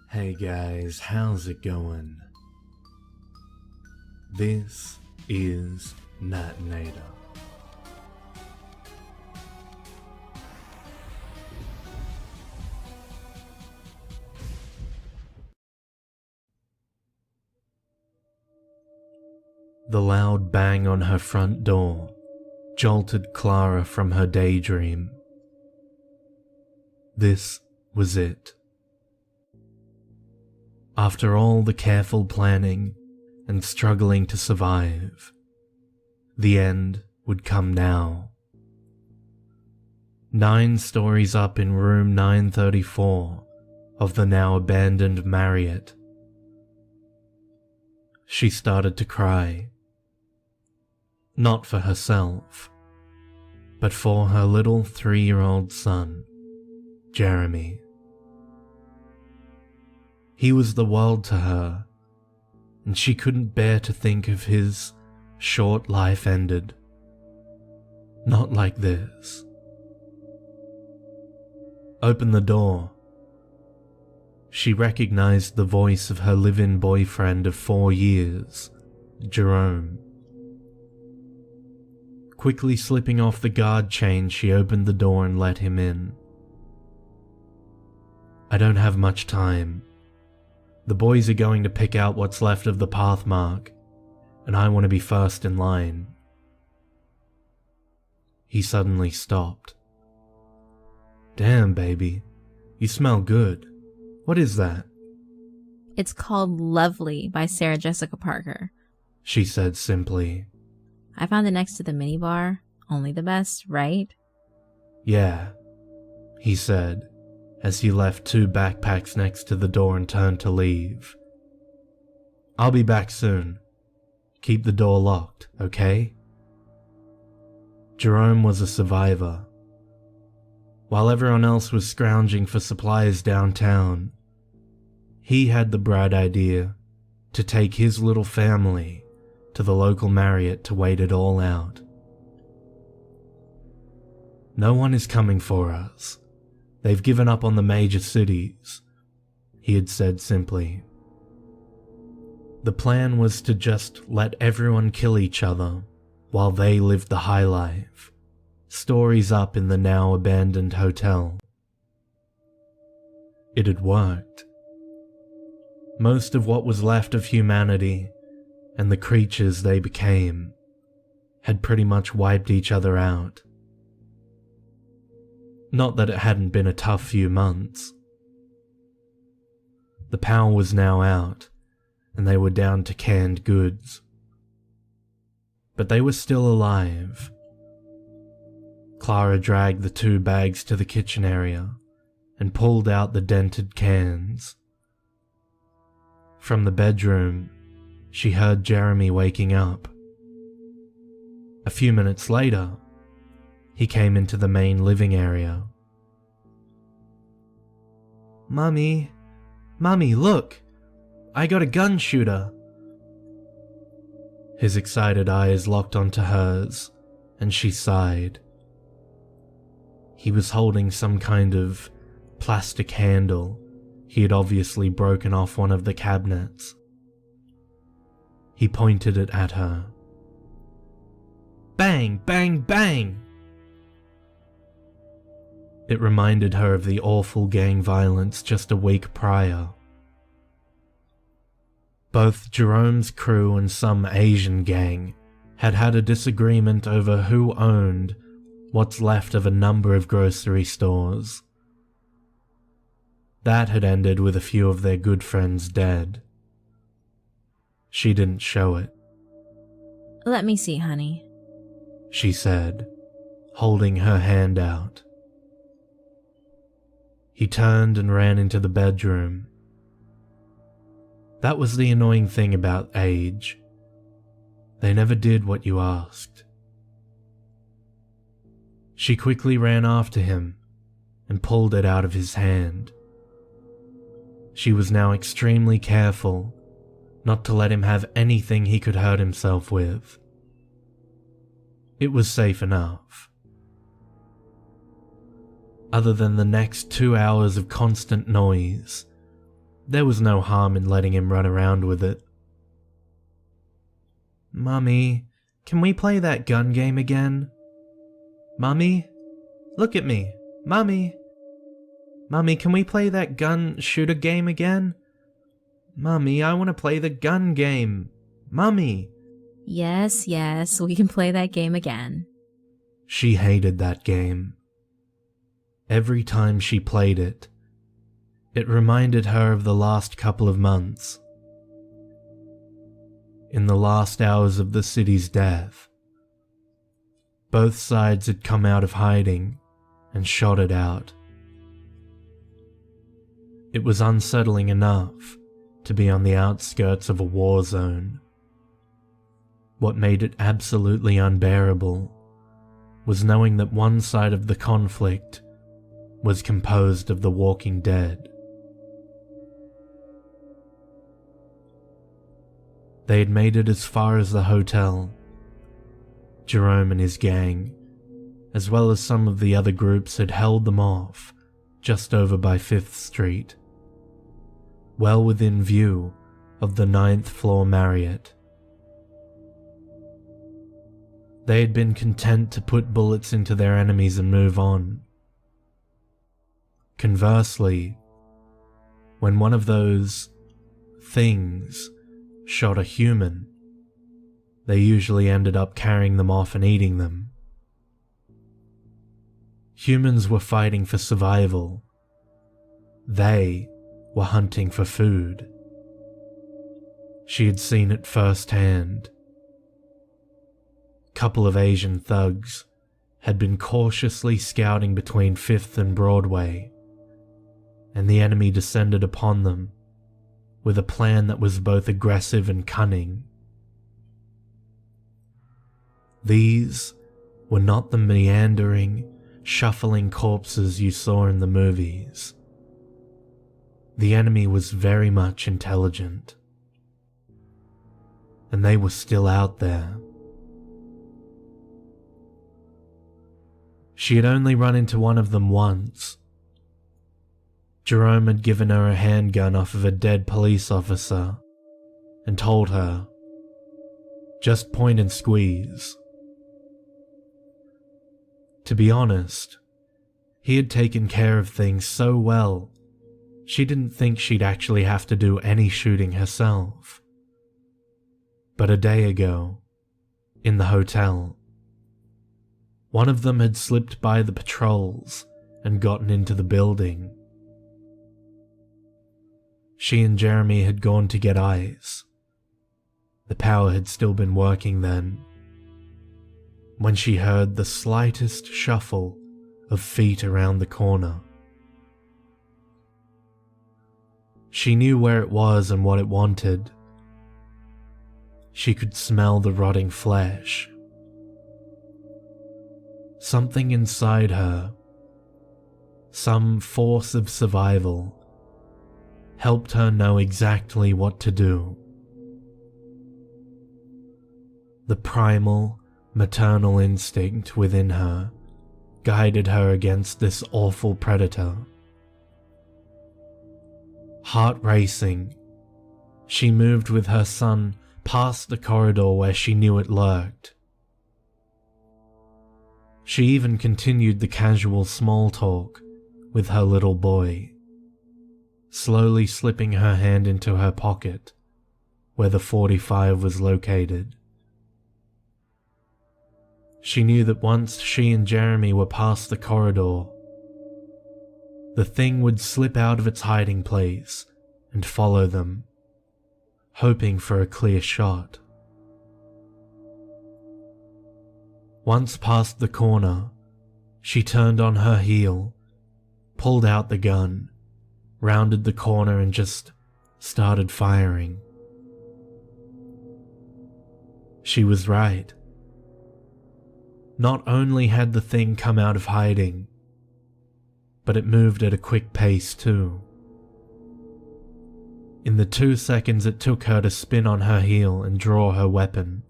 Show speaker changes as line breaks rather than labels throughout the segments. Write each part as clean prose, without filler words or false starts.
Hey guys, how's it going? This is Natenator. The loud bang on her front door jolted Clara from her daydream. This was it. After all the careful planning and struggling to survive, the end would come now. 9 stories up in room 934 of the now abandoned Marriott. She started to cry. Not for herself, but for her little 3-year-old son, Jeremy. He was the world to her, and she couldn't bear to think of his short life ended. Not like this. Open the door. She recognized the voice of her live-in boyfriend of 4 years, Jerome. Quickly slipping off the guard chain, she opened the door and let him in. I don't have much time. The boys are going to pick out what's left of the pathmark, and I want to be first in line. He suddenly stopped. Damn, baby, you smell good. What is that?
It's called Lovely by Sarah Jessica Parker,
she said simply.
I found it next to the minibar. Only the best, right?
Yeah, he said, as he left 2 backpacks next to the door and turned to leave. I'll be back soon. Keep the door locked, okay? Jerome was a survivor. While everyone else was scrounging for supplies downtown, he had the bright idea to take his little family to the local Marriott to wait it all out. No one is coming for us. They've given up on the major cities, he had said simply. The plan was to just let everyone kill each other while they lived the high life, stories up in the now abandoned hotel. It had worked. Most of what was left of humanity and the creatures they became had pretty much wiped each other out. Not that it hadn't been a tough few months. The power was now out, and they were down to canned goods. But they were still alive. Clara dragged the 2 bags to the kitchen area and pulled out the dented cans. From the bedroom, she heard Jeremy waking up. A few minutes later, he came into the main living area. Mummy, look! I got a gun shooter! His excited eyes locked onto hers, and she sighed. He was holding some kind of plastic handle he had obviously broken off one of the cabinets. He pointed it at her. Bang, bang, bang! It reminded her of the awful gang violence just a week prior. Both Jerome's crew and some Asian gang had had a disagreement over who owned what's left of a number of grocery stores. That had ended with a few of their good friends dead. She didn't show it.
Let me see, honey,
she said, holding her hand out. He turned and ran into the bedroom. That was the annoying thing about age. They never did what you asked. She quickly ran after him and pulled it out of his hand. She was now extremely careful not to let him have anything he could hurt himself with. It was safe enough. Other than the next 2 hours of constant noise, There was no harm in letting him run around with it. "Mummy, can we play that gun game again? Mummy? Look at me. Mummy? Mummy, can we play that gun shooter game again? Mummy, I want to play the gun game. Mummy!"
Yes, we can play that game again.
She hated that game. Every time she played it, it reminded her of the last couple of months. In the last hours of the city's death, both sides had come out of hiding and shot it out. It was unsettling enough to be on the outskirts of a war zone. What made it absolutely unbearable was knowing that one side of the conflict was composed of the walking dead. They had made it as far as the hotel. Jerome and his gang, as well as some of the other groups, had held them off just over by 5th Street, well within view of the 9th floor Marriott. They had been content to put bullets into their enemies and move on. Conversely, when one of those things shot a human, they usually ended up carrying them off and eating them. Humans were fighting for survival. They were hunting for food. She had seen it firsthand. A couple of Asian thugs had been cautiously scouting between 5th and Broadway, and the enemy descended upon them with a plan that was both aggressive and cunning. These were not the meandering, shuffling corpses you saw in the movies. The enemy was very much intelligent, and they were still out there. She had only run into one of them once. Jerome had given her a handgun off of a dead police officer and told her, "Just point and squeeze." To be honest, he had taken care of things so well, she didn't think she'd actually have to do any shooting herself. But a day ago, in the hotel, one of them had slipped by the patrols and gotten into the building. She and Jeremy had gone to get ice. The power had still been working then, when she heard the slightest shuffle of feet around the corner. She knew where it was and what it wanted. She could smell the rotting flesh. Something inside her, some force of survival, helped her know exactly what to do. The primal, maternal instinct within her guided her against this awful predator. Heart racing, she moved with her son past the corridor where she knew it lurked. She even continued the casual small talk with her little boy, slowly slipping her hand into her pocket where the .45 was located. She knew that once she and Jeremy were past the corridor, the thing would slip out of its hiding place and follow them, hoping for a clear shot. Once past the corner, she turned on her heel, pulled out the gun, rounded the corner and just started firing. She was right. Not only had the thing come out of hiding, but it moved at a quick pace too. In the 2 seconds it took her to spin on her heel and draw her weapon,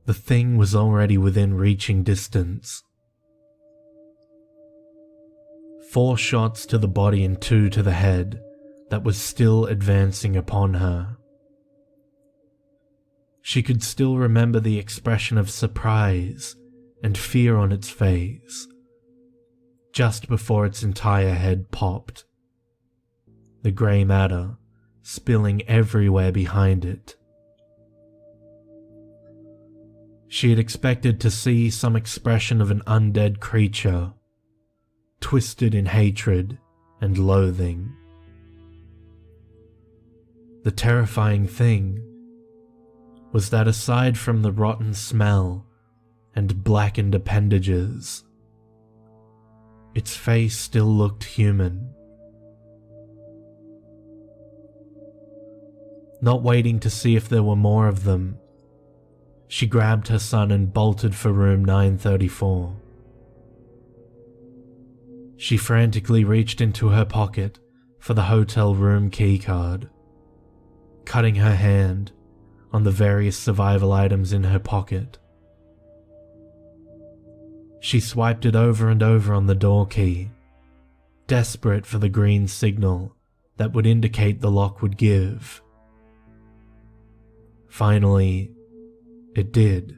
the thing was already within reaching distance. 4 shots to the body and 2 to the head that was still advancing upon her. She could still remember the expression of surprise and fear on its face, just before its entire head popped, the grey matter spilling everywhere behind it. She had expected to see some expression of an undead creature, twisted in hatred and loathing. The terrifying thing was that aside from the rotten smell and blackened appendages, its face still looked human. Not waiting to see if there were more of them, she grabbed her son and bolted for room 934. She frantically reached into her pocket for the hotel room keycard, cutting her hand on the various survival items in her pocket. She swiped it over and over on the door key, desperate for the green signal that would indicate the lock would give. Finally, it did,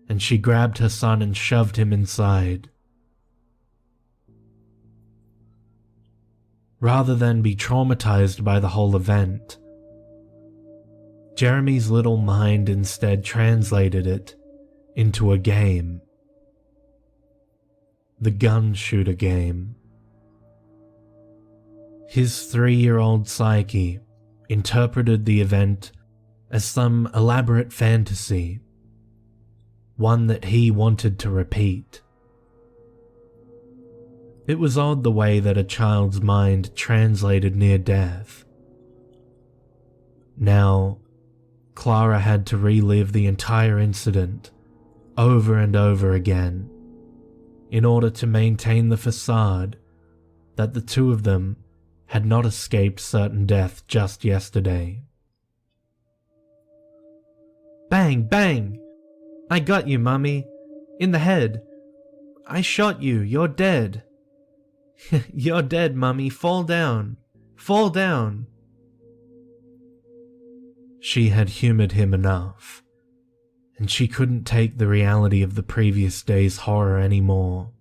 and she grabbed her son and shoved him inside. Rather than be traumatized by the whole event, Jeremy's little mind instead translated it into a game. The gun shooter game. His 3-year-old psyche interpreted the event as some elaborate fantasy, one that he wanted to repeat. It was odd the way that a child's mind translated near death. Now, Clara had to relive the entire incident over and over again in order to maintain the facade that the two of them had not escaped certain death just yesterday. Bang, bang! I got you, Mummy. In the head. I shot you, you're dead. You're dead, Mummy, fall down. Fall down. She had humored him enough, and she couldn't take the reality of the previous day's horror anymore.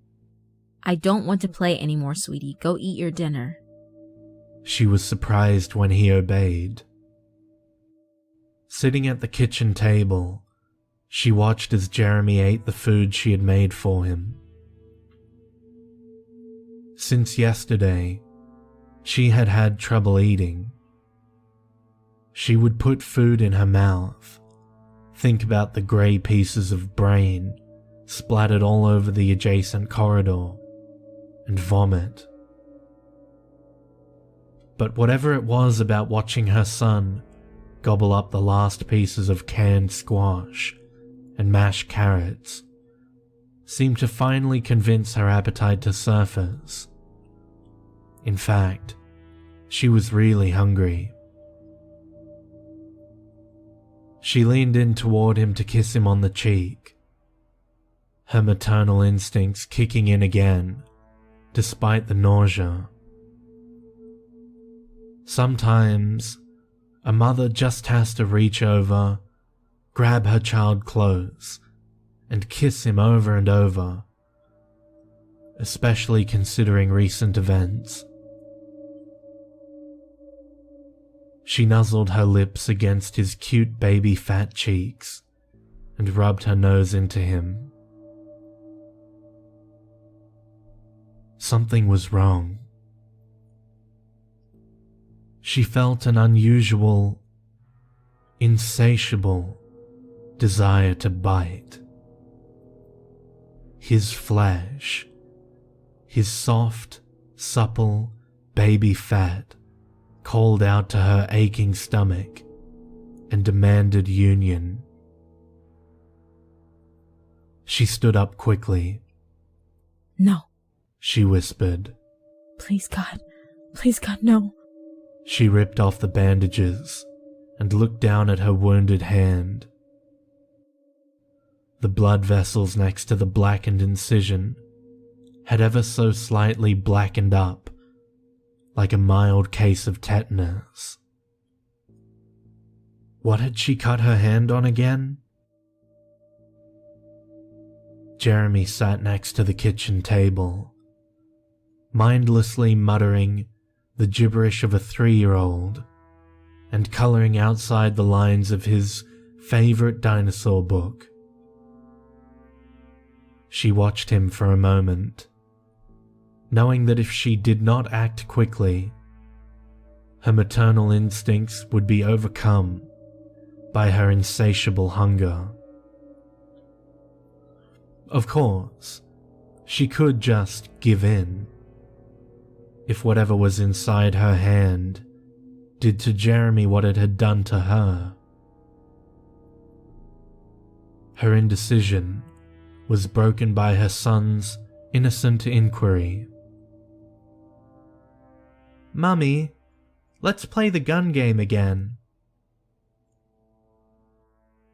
I don't want to play anymore, sweetie. Go eat your dinner.
She was surprised when he obeyed. Sitting at the kitchen table, she watched as Jeremy ate the food she had made for him. Since yesterday, she had had trouble eating. She would put food in her mouth, think about the grey pieces of brain splattered all over the adjacent corridor, and vomit. But whatever it was about watching her son gobble up the last pieces of canned squash and mashed carrots seemed to finally convince her appetite to surface. In fact, she was really hungry. She leaned in toward him to kiss him on the cheek, her maternal instincts kicking in again, despite the nausea. Sometimes, a mother just has to reach over, grab her child close, and kiss him over and over, especially considering recent events. She nuzzled her lips against his cute baby fat cheeks and rubbed her nose into him. Something was wrong. She felt an unusual, insatiable desire to bite. His flesh, his soft, supple baby fat called out to her aching stomach and demanded union. She stood up quickly.
No.
She whispered.
Please God, no.
She ripped off the bandages and looked down at her wounded hand. The blood vessels next to the blackened incision had ever so slightly blackened up, like a mild case of tetanus. What had she cut her hand on again? Jeremy sat next to the kitchen table, mindlessly muttering the gibberish of a 3-year-old and coloring outside the lines of his favorite dinosaur book. She watched him for a moment, knowing that if she did not act quickly, her maternal instincts would be overcome by her insatiable hunger. Of course, she could just give in, if whatever was inside her hand did to Jeremy what it had done to her. Her indecision was broken by her son's innocent inquiry. "Mummy, let's play the gun game again."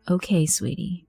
Okay, sweetie.